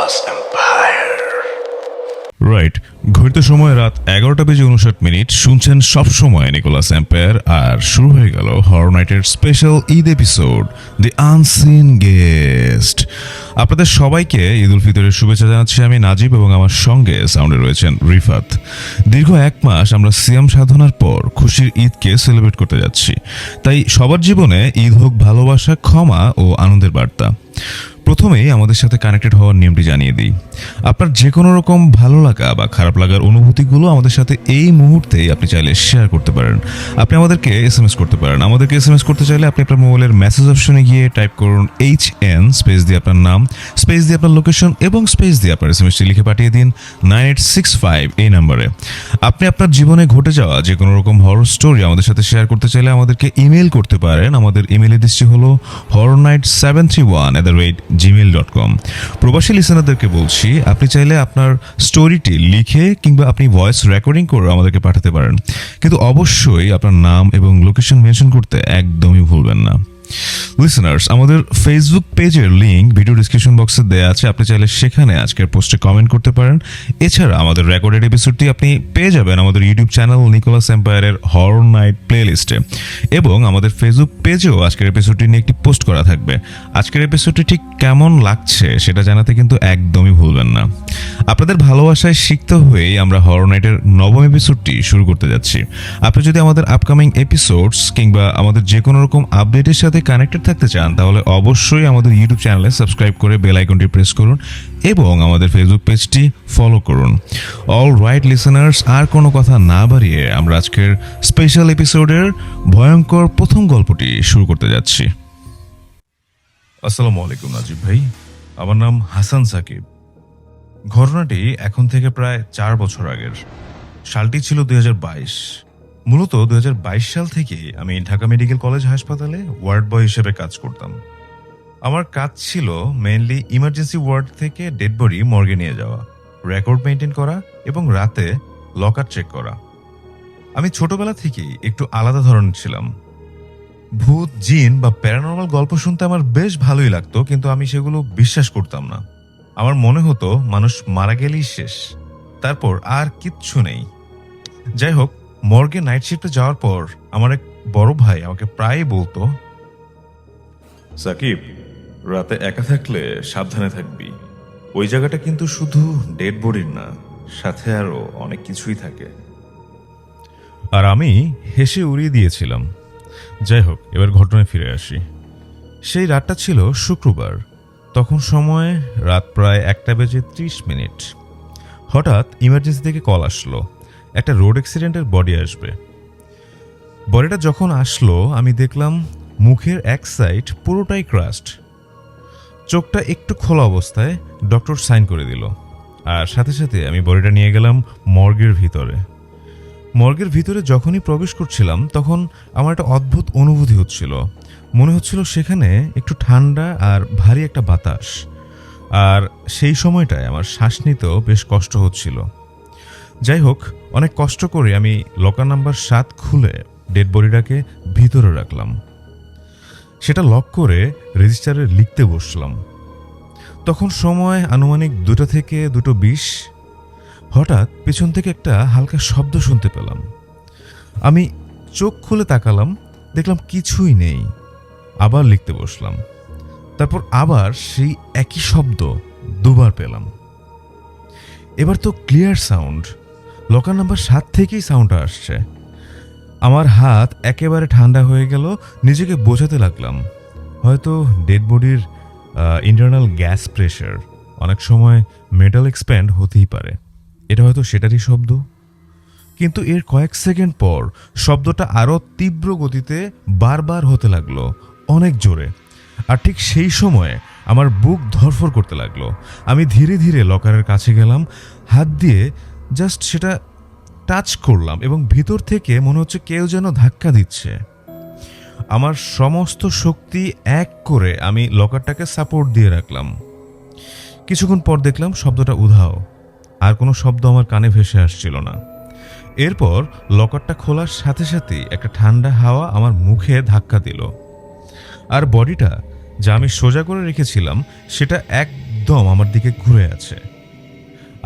Nicholas Empire. Right, ঘড়িতে সময় রাত 11:59 শুনছেন সব সময় নিকোলাস এম্পায়ার। আর শুরু হয়ে গেল হরর নাইটের স্পেশাল ঈদ এপিসোড দি আনসিন গেস্ট। আপনাদের সবাইকে ঈদ উল ফিতরের শুভেচ্ছা জানাচ্ছি আমি নাজিব, এবং আমার সঙ্গে সাউন্ডে রয়েছেন রিফাত। দীর্ঘ 1 মাস আমরা সিয়াম সাধনার পর খুশির ঈদকে সেলিব্রেট করতে যাচ্ছি। তাই সবার জীবনে ঈদ হোক ভালোবাসা, ক্ষমা ও আনন্দের বার্তা। প্রথমেই আমাদের সাথে কানেক্টেড হওয়ার নিয়মটি জানিয়ে দিই। আপনার যে কোনো রকম ভালো লাগা বা খারাপ লাগার অনুভূতিগুলো আমাদের সাথে এই মুহূর্তেই আপনি চাইলে শেয়ার করতে পারেন। আপনি আমাদেরকে এসএমএস করতে পারেন। আমাদেরকে এসএমএস করতে চাইলে আপনি আপনার মোবাইলের মেসেজ অপশনে গিয়ে টাইপ করুন HN স্পেস দিয়ে আপনার নাম, স্পেস দিয়ে আপনার লোকেশন এবং স্পেস দিয়ে আপনার এসএমএসটি লিখে পাঠিয়ে দিন 9865 এই নম্বরে। আপনি আপনার জীবনে ঘটে যাওয়া যে কোনো রকম হরর স্টোরি আমাদের সাথে শেয়ার করতে চাইলে আমাদেরকে ইমেল করতে পারেন। আমাদের ইমেল অ্যাড্রেসটি হলো horrornight731@gmail.com। প্রবাসী লিসেনারদেরকে বলছি, আপনি চাইলে আপনার স্টোরিটি লিখে কিংবা আপনি ভয়েস রেকর্ডিং করে আমাদেরকে পাঠাতে পারেন, কিন্তু অবশ্যই আপনার নাম এবং লোকেশন মেনশন করতে একদমই ভুলবেন না। লিসেনার্স, আমাদের ফেসবুক পেজের লিংক ভিডিও ডিসক্রিপশন বক্সে দেওয়া আছে। আপনি চাইলে সেখানে আজকের পোস্টে কমেন্ট করতে পারেন। এছাড়া আমাদের রেকর্ডেড এপিসোডটি আপনি পেয়ে যাবেন আমাদের ইউটিউব চ্যানেল নিকোলাস এম্পায়ারের হরর নাইট প্লেলিস্টে, এবং আমাদের ফেসবুক পেজেও আজকের এপিসোডটি নিয়ে একটি পোস্ট করা থাকবে। আজকের এপিসোডটি ঠিক কেমন লাগছে সেটা জানাতে কিন্তু একদমই ভুলবেন না। আপনাদের ভালোবাসায় সিক্ত হয়েই আমরা হরর নাইটের 9ম এপিসোডটি শুরু করতে যাচ্ছি। আপনি যদি আমাদের আপকামিং এপিসোডস কিংবা আমাদের যে কোনো রকম আপডেটের সাথে কানেক্টেড থাকতে চান, তাহলে অবশ্যই আমাদের ইউটিউব চ্যানেলে সাবস্ক্রাইব করে বেল আইকনটি প্রেস করুন এবং আমাদের ফেসবুক পেজটি ফলো করুন। অল রাইট লিসেনার্স, আর কোনো কথা না বাড়িয়ে আমরা আজকের স্পেশাল এপিসোডের ভয়ঙ্কর প্রথম গল্পটি শুরু করতে যাচ্ছি। আসসালামু আলাইকুম নাজিব ভাই, আমার নাম হাসান সাকিব। ঘটনাটি এখন থেকে প্রায় 4 বছর আগের। সালটি ছিল 2022। মূলত 2022 সাল থেকে আমি ঢাকা মেডিকেল কলেজ হাসপাতালে ওয়ার্ড বয় হিসেবে কাজ করতাম। আমার কাজ ছিল মেইনলি ইমার্জেন্সি ওয়ার্ড থেকে ডেড বডি মর্গে নিয়ে যাওয়া, রেকর্ড মেনটেন করা এবং রাতে লকার চেক করা। আমি ছোটবেলা থেকেই একটু আলাদা ধরনের ছিলাম। ভূত, জিন বা প্যারানর্মাল গল্প শুনতে আমার বেশ ভালোই লাগতো, কিন্তু আমি সেগুলো বিশ্বাস করতাম না। আমার মনে হতো মানুষ মারা গেলেই শেষ, তারপর আর কিচ্ছু নেই। যাই হোক, মর্গে নাইট শিফটে যাওয়ার পর আমার এক বড় ভাই আমাকে প্রায়ই বলতো, সাকিব, রাতে একা থাকলে সাবধানে থাকবি। ওই জায়গাটা কিন্তু শুধু ডেড বডির না, সাথে আরো অনেক কিছুই থাকে। আর আমি হেসে উড়িয়ে দিয়েছিলাম। যাই হোক, এবার ঘটনায় ফিরে আসি। সেই রাতটা ছিল শুক্রবার। তখন সময় রাত প্রায় 1:30। হঠাৎ ইমার্জেন্সি থেকে কল আসলো, একটা রোড অ্যাক্সিডেন্টের বডি আসবে। বডিটা যখন আসলো, আমি দেখলাম মুখের এক সাইড পুরোটাই ক্রাস্ট, চোখটা একটু খোলা অবস্থায়। ডক্টর সাইন করে দিল, আর সাথে সাথে আমি বডিটা নিয়ে গেলাম মর্গের ভিতরে। মর্গের ভিতরে যখনই প্রবেশ করছিলাম, তখন আমার একটা অদ্ভুত অনুভূতি হচ্ছিল। মনে হচ্ছিল সেখানে একটু ঠান্ডা আর ভারী একটা বাতাস, আর সেই সময়টায় আমার শ্বাস নিতেও বেশ কষ্ট হচ্ছিল। যাই হোক, অনেক কষ্ট করে আমি লকার নাম্বার 7 খুলে ডেড বডিটাকে ভিতরে রাখলাম। সেটা লক করে রেজিস্টারে লিখতে বসলাম। তখন সময় আনুমানিক 2টা থেকে 2:20। হঠাৎ পেছন থেকে একটা হালকা শব্দ শুনতে পেলাম। আমি চোখ খুলে তাকালাম, দেখলাম কিছুই নেই। আবার লিখতে বসলাম। তারপর আবার সেই একই শব্দ 2বার পেলাম। এবার তো ক্লিয়ার সাউন্ড, লকার নাম্বার 7 থেকেই সাউন্ডটা আসছে। আমার হাত একেবারে ঠান্ডা হয়ে গেল। নিজেকে বোঝাতে লাগলাম, হয়তো ডেড বডির ইন্টারনাল গ্যাস প্রেশার, অনেক সময় মেটাল এক্সপ্যান্ড হতেই পারে, এটা হয়তো সেটারই শব্দ। কিন্তু এর কয়েক সেকেন্ড পর শব্দটা আরও তীব্র গতিতে বারবার হতে লাগলো, অনেক জোরে। আর ঠিক সেই সময়ে আমার বুক ধরফর করতে লাগলো। আমি ধীরে ধীরে লকারের কাছে গেলাম, হাত দিয়ে জাস্ট সেটা টাচ করলাম, এবং ভিতর থেকে মনে হচ্ছে কেউ যেন ধাক্কা দিচ্ছে। আমার সমস্ত শক্তি এক করে আমি লকারটাকে সাপোর্ট দিয়ে রাখলাম। কিছুক্ষণ পর দেখলাম শব্দটা উধাও, আর কোনো শব্দ আমার কানে ভেসে আসছিল না। এরপর লকারটা খোলার সাথে সাথেই একটা ঠান্ডা হাওয়া আমার মুখে ধাক্কা দিল, আর বডিটা যা আমি সোজা করে রেখেছিলাম সেটা একদম একদম আমার দিকে ঘুরে আছে,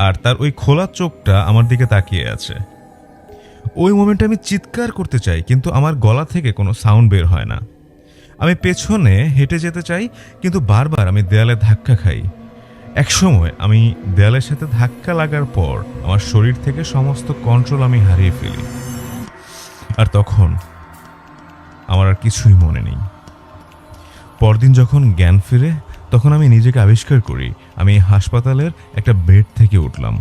আর তার ওই খোলা চোখটা আমার দিকে তাকিয়ে আছে। ওই মোমেন্টে আমি চিৎকার করতে চাই, কিন্তু আমার গলা থেকে কোনো সাউন্ড বের হয় না। আমি পেছনে হেঁটে যেতে চাই, কিন্তু বারবার আমি দেয়ালে ধাক্কা খাই। একসময় আমি দেয়ালের সাথে ধাক্কা লাগার পর আমার শরীর থেকে সমস্ত কন্ট্রোল আমি হারিয়ে ফেলি, আর তখন আমার আর কিছুই মনে নেই। পরদিন যখন জ্ঞান ফিরে, তখন আমি নিজেকে আবিষ্কার করি আমি হাসপাতালের একটা বেড থেকে উঠলাম।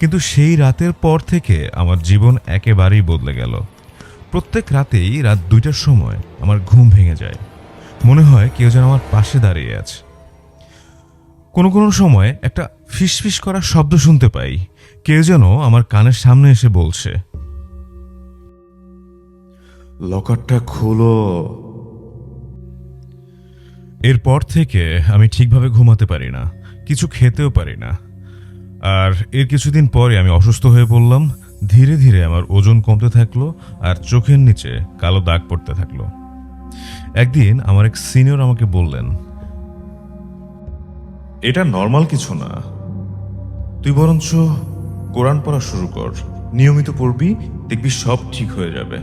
কিন্তু সেই রাতের পর থেকে আমার জীবন একেবারেই বদলে গেল। প্রত্যেক রাতেই রাত 2টার সময় আমার ঘুম ভেঙে যায়, মনে হয় কেউ যেন আমার পাশে দাঁড়িয়ে আছে। কোনো কোনো সময় একটা ফিসফিস করার শব্দ শুনতে পাই, কেউ যেন আমার কানের সামনে এসে বলছে, লকারটা খোলো। এরপর থেকে আমি ঠিকভাবে ঘুমাতে পারি না, কিছু খেতেও পারি না। আর এর কিছুদিন পরে আমি অসুস্থ হয়ে পড়লাম। ধীরে ধীরে আমার ওজন কমতে থাকলো, আর চোখের নিচে কালো দাগ পড়তে থাকলো। একদিন আমার এক সিনিয়র আমাকে বললেন, এটা নর্মাল কিছু না, তুই বরঞ্চ কোরআন পড়া শুরু কর, নিয়মিত পড়বি, দেখবি সব ঠিক হয়ে যাবে।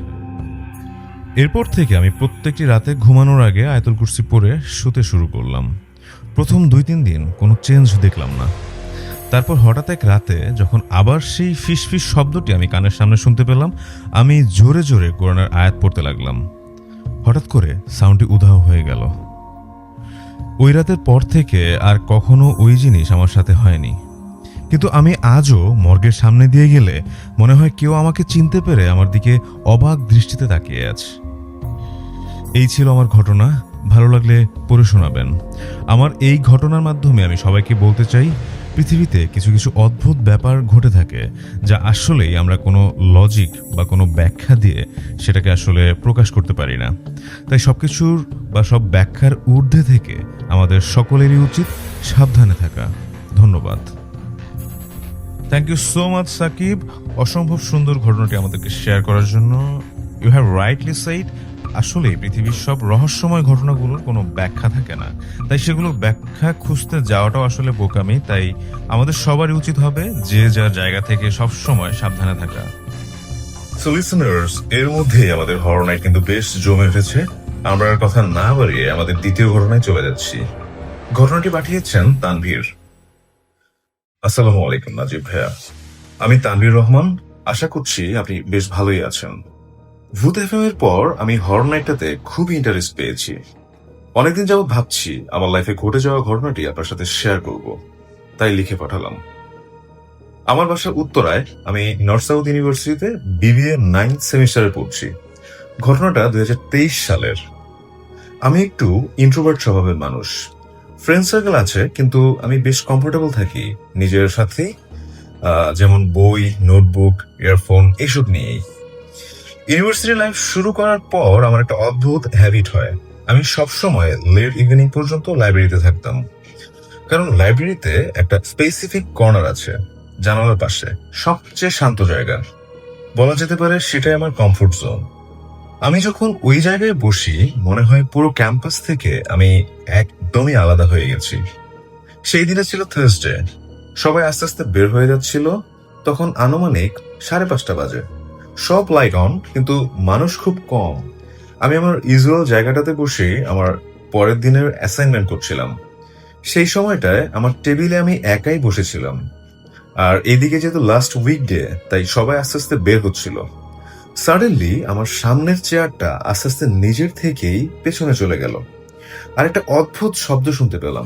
এরপর থেকে আমি প্রত্যেকটি রাতে ঘুমানোর আগে আয়াতুল কুরসি পড়ে শুতে শুরু করলাম। প্রথম 2-3 দিন কোনো চেঞ্জ দেখলাম না। তারপর হঠাৎ এক রাতে যখন আবার সেই ফিসফিস শব্দটি আমি কানের সামনে শুনতে পেলাম, আমি জোরে জোরে কোরআনের আয়াত পড়তে লাগলাম। হঠাৎ করে সাউন্ডটি উধাও হয়ে গেল। ওই রাতের পর থেকে আর কখনো ওই জিনিস আমার সাথে হয়নি, কিন্তু আমি আজও মর্গের সামনে দিয়ে গেলে মনে হয় কেউ আমাকে চিনতে পেরে আমার দিকে অবাক দৃষ্টিতে তাকিয়ে আছে। এই ছিল আমার ঘটনা। ভালো লাগলে পড়ে শোনাবেন। আমার এই ঘটনার মাধ্যমে আমি সবাইকে বলতে চাই, পৃথিবীতে কিছু কিছু অদ্ভুত ব্যাপার ঘটে থাকে, যা আসলেই আমরা কোনো লজিক বা কোনো ব্যাখ্যা দিয়ে সেটাকে আসলে প্রকাশ করতে পারি না। তাই সবকিছুর বা সব ব্যাখ্যার ঊর্ধ্বে থেকে আমাদের সকলেরই উচিত সাবধানে থাকা। ধন্যবাদ। Thank you so much Sakib, অসম্ভব সুন্দর ঘটনাটি আমাদেরকে শেয়ার করার জন্য। You have rightly said. আসলে পৃথিবীর সব রহস্যময় ঘটনাগুলোর কোনো ব্যাখ্যা থাকে না, তাই সেগুলোর ব্যাখ্যা খুঁজতে যাওয়াটাও আসলে বোকামি। তাই আমাদের সবারই উচিত হবে যে যার জায়গা থেকে সব সময় সাবধানে থাকা। সো লিসনার্স, এর মধ্যেই আমাদের হরর নাইট কিন্তু বেশ জমে উঠেছে। আমরা আর কথা না বাড়িয়ে আমাদের দ্বিতীয় ঘটনায় চলে যাচ্ছি। ঘটনাটি পাঠিয়েছেন তানভীর। আসসালামু আলাইকুম নাজিব ভাইয়া, আমি তানভীর রহমান। আশা করছি আপনি বেশ ভালোই আছেন। ভূত এফএম এর পর আমি হরর নাইটটাতে খুবই ইন্টারেস্ট পেয়েছি। অনেকদিন যাবত ভাবছি আমার লাইফে ঘটে যাওয়া ঘটনাটি আপনার সাথে শেয়ার করব, তাই লিখে পাঠালাম। আমার বাসা উত্তরায়। আমি নর্থ সাউথ ইউনিভার্সিটিতে বিবিএ 9th সেমিস্টারে পড়ছি। ঘটনাটা 2023 সালের। আমি একটু ইন্ট্রোভার্ট স্বভাবের মানুষ। ফ্রেন্ড সার্কেল আছে, কিন্তু আমি বেশ কমফোর্টেবল থাকি নিজের সাথে, যেমন বই, নোটবুক, ইয়ারফোন এসব নিয়েই। ইউনিভার্সিটি লাইফ শুরু করার পর আমার একটা অদ্ভুত হ্যাবিট হয়। আমি সবসময় লেট ইভিনিং পর্যন্ত লাইব্রেরিতে থাকতাম, কারণ লাইব্রেরিতে একটা স্পেসিফিক কর্নার আছে জানালার পাশে, সবচেয়ে শান্ত জায়গা। বলা যেতে পারে সেটাই আমার কমফোর্ট জোন। আমি যখন ওই জায়গায় বসি, মনে হয় পুরো ক্যাম্পাস থেকে আমি একদমই আলাদা হয়ে গেছি। সেই দিনে ছিল থার্সডে। সবাই আস্তে আস্তে বের হয়ে যাচ্ছিল। তখন আনুমানিক 5:30 বাজে। সব লাইট অন, কিন্তু মানুষ খুব কম। আমি আমার ইউজুয়াল জায়গাটাতে বসে আমার পরের দিনের অ্যাসাইনমেন্ট করছিলাম। সেই সময়টায় আমার টেবিলে আমি একাই বসেছিলাম। আর এদিকে যেহেতু লাস্ট উইকডে, তাই সবাই আস্তে আস্তে বের হচ্ছিল। সাডেনলি আমার সামনের চেয়ারটা আস্তে আস্তে নিজের থেকেই পেছনে চলে গেল, আর একটা অদ্ভুত শব্দ শুনতে পেলাম।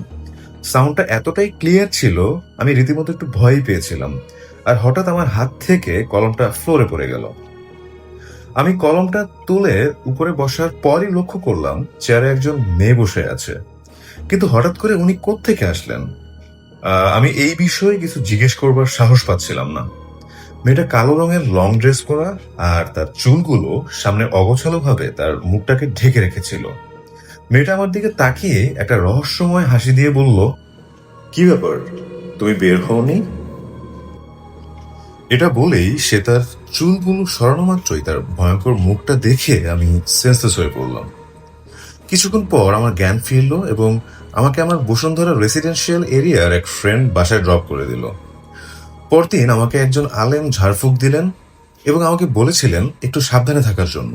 সাউন্ডটা এতটাই ক্লিয়ার ছিল, আমি রীতিমতো একটু ভয় পেয়েছিলাম। আর হঠাৎ আমার হাত থেকে কলমটা ফ্লোরে পড়ে গেল। আমি কলমটা তুলে উপরে বসার পরই লক্ষ্য করলাম চেয়ারে একজন মেয়ে বসে আছে। কিন্তু হঠাৎ করে উনি কোত্থেকে আসলেন? আমি এই বিষয়ে কিছু জিজ্ঞেস করবার সাহস পাচ্ছিলাম না। মেয়েটা কালো রঙের লং ড্রেস পরা, আর তার চুলগুলো সামনে অগোছালো ভাবে তার মুখটাকে ঢেকে রেখেছিল। মেয়েটা আমার দিকে তাকিয়ে একটা রহস্যময় হাসি দিয়ে বলল, কি ব্যাপার, তুমি বের হওনি? এটা বলেই সে তার চুলগুলো সরানো মাত্রই তার ভয়ঙ্কর মুখটা দেখে আমি সেন্সলেস হয়ে পড়লাম। কিছুক্ষণ পর আমার জ্ঞান ফিরল এবং আমাকে আমার বসুন্ধরা রেসিডেন্সিয়াল এরিয়ার এক ফ্রেন্ড বাসায় ড্রপ করে দিল। পরদিন আমাকে একজন আলেম ঝাড়ফুঁক দিলেন এবং আমাকে বলেছিলেন একটু সাবধানে থাকার জন্য।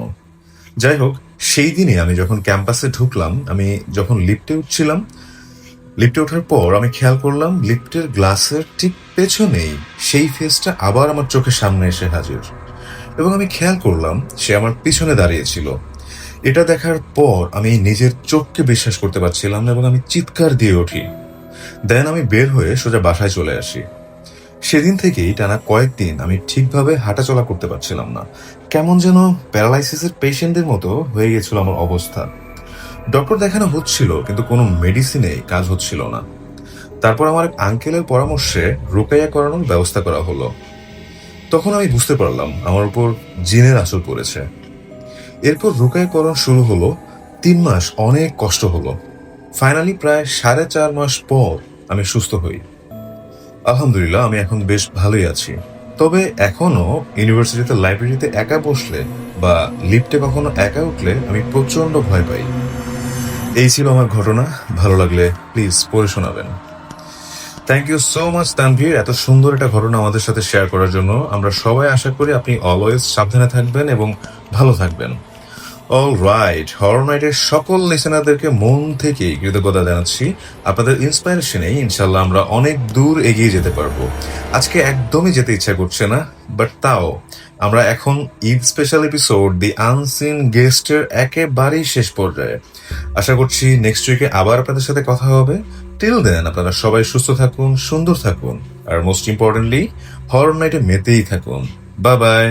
যাই হোক, সেই দিনে আমি যখন ক্যাম্পাসে ঢুকলাম, আমি যখন লিফটে উঠছিলাম, লিফটে ওঠার পর আমি খেয়াল করলাম লিফটের গ্লাসের ঠিক পেছনেই সেই ফেসটা আবার আমার চোখের সামনে এসে হাজির, এবং আমি খেয়াল করলাম সে আমার পিছনে দাঁড়িয়েছিল। এটা দেখার পর আমি নিজের চোখকে বিশ্বাস করতে পারছিলাম না এবং আমি চিৎকার দিয়ে উঠি। দেন আমি বের হয়ে সোজা বাসায় চলে আসি। সেদিন থেকেই টানা কয়েকদিন আমি ঠিকভাবে হাঁটাচলা করতে পারছিলাম না। কেমন যেন প্যারালাইসিসের পেশেন্টদের মতো হয়ে গেছিল আমার অবস্থা। ডক্টর দেখানো হচ্ছিল কিন্তু কোনো মেডিসিনে কাজ হচ্ছিল না। তারপর আমার এক আঙ্কেলের পরামর্শে রোকাইয়া করানোর ব্যবস্থা করা হলো। তখন আমি বুঝতে পারলাম আমার উপর জিনের আসর পড়েছে। এরপর রোকাইয়াকরণ শুরু হলো। 3 মাস অনেক কষ্ট হলো। ফাইনালি প্রায় 4.5 মাস পর আমি সুস্থ হই। আলহামদুলিল্লাহ, আমি এখন বেশ ভালোই আছি। তবে এখনো ইউনিভার্সিটিতে লাইব্রেরিতে একা বসলে বা লিফটে কখনো একা উঠলে আমি প্রচন্ড ভয় পাই। এই ছিল আমার ঘটনা। ভালো লাগলে প্লিজ পড়ে শোনাবেন। Thank you so much Tanvir, এত সুন্দর একটা ঘটনা আমাদের সাথে শেয়ার করার জন্য। আমরা সবাই আশা করি আপনি অলওয়েজ সাবধানে থাকবেন এবং ভালো থাকবেন। অল রাইট, হরর নাইটের সকল লিসেনারদেরকে মন থেকে কৃতজ্ঞতা জানাচ্ছি। আপনাদের ইন্সপাইরেশনেই ইনশাল্লাহ আমরা অনেক দূর এগিয়ে যেতে পারবো। আজকে একদমই যেতে ইচ্ছা করছে না, বাট তাও আমরা এখন ঈদ স্পেশাল এপিসোড দি আনসিন গেস্টের একেবারেই শেষ পর্যায়ে। আশা করছি নেক্সট উইকে আবার আপনাদের সাথে কথা হবে। টিল দেন আপনারা সবাই সুস্থ থাকুন, সুন্দর থাকুন, আর মোস্ট ইম্পর্টেন্টলি হরর নাইটে মেতেই থাকুন। Bye bye.